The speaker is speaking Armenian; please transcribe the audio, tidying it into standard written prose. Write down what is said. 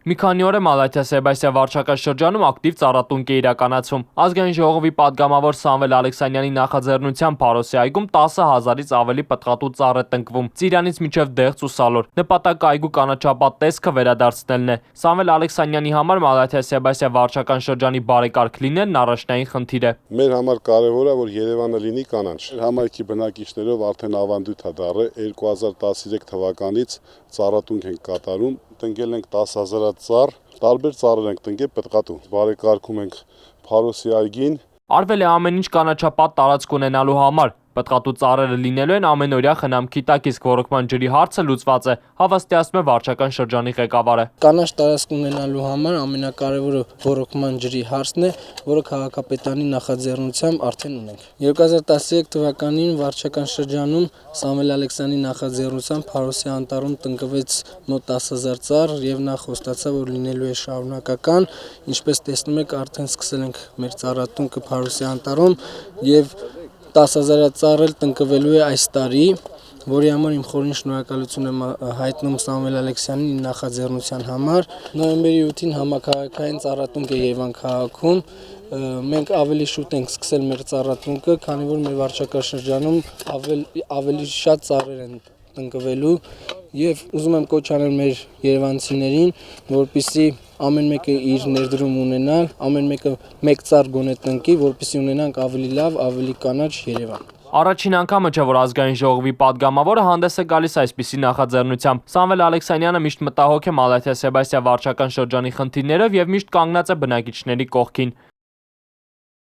Մի քանի օր է Մալաթիա-Սեբաստիա վարչական շրջանում ակտիվ ծառատունկ է իրականացվում։ Ազգային ժողովի պատգամավոր Սամվել Ալեքսանյանի նախաձեռնությամբ Փարոսի այգում 10,000-ից ավելի պտղատու ծառ է տնկվում, Ծիրանից մինչև Դեղց ու Սալոր։ Նպատակը այգու կանաչապատ տեսքը վերադարձնելն է։ Սամվել Ալեքսանյանի համար Մալաթիա-Սեբաստիա վարչական շրջանի բարեկարգ լինելն առաջնային խնդիր է։ Մեր համար կարևոր է, որ Երևանը լինի կանաչ։ Համայնքի բնակիչներով արդեն ավանդույթ է դառել 2013 թվականից ծառատունկ ենք կատարում, տնկել ենք 10,000 ծառ, տարբեր ծառեր ենք տնկել պտղատու։ Բարեկարգում ենք Փարոսի այգին։ Արվել է ամեն ինչ կանաչապատ տարածք ունենալու համար։ Պտղատու ծառերը լինելու են ամենօրյա խնամքի տակ, իսկ ոռոգման ջրի հարցը լուծված է, հավաստիացնում է վարչական շրջանի ղեկավարը։ Կանաչ տարածք ունենալու համար ամենակարևորը ոռոգման ջրի հարցն է, որը քաղաքապետարանի նախաձեռնությամբ արդեն ունենք։ 2013 թվականին վարչական շրջանում Սամվել Ալեքսյանի նախաձեռնությամբ Փարոսի անտառում տնկվեց մոտ 10,000 ծառ եւ նա խոստացավ, որ լինելու է շարունակական, ինչպես տեսնում եք, արդեն սկսել ենք մեր ծառատունկը Փարոսի անտառում եւ 10,000 ծառ էլ տնկվելու է այս տարի, որի համար իմ խորին շնորհակալություն եմ հայտնում Սամվել Ալեքսյանին նախաձեռնության համար։ Նոյեմբերի 8-ին համաքաղաքային ծառատունկ է Երևան քաղաքում։ Մենք ավելի շուտ ենք սկսել մեր ծառատունկը, քանի որ մեր վարչական շրջանում ավելի շատ ծառեր են տնկվելու եւ ուզում եմ կոչ անել մեր երևանցիներին, որպեսզի ամեն մեկը իր ներդրում ունենա, ամեն մեկը մեկ ծառ գոնե տնկի, որպեսզի ունենանք ավելի լավ, ավելի կանաչ Երևան։ Առաջին անգամը չէ, որ ազգային ժողովի պատգամավորը հանդես է գալիս այսպիսի նախաձեռնությամբ։ Սամվել Ալեքսանյանը միշտ մտահոգ է Մալաթիա-Սեբաստիա վարչական շրջանի խնդիրներով եւ միշտ կանգնած է բնակիչների կողքին։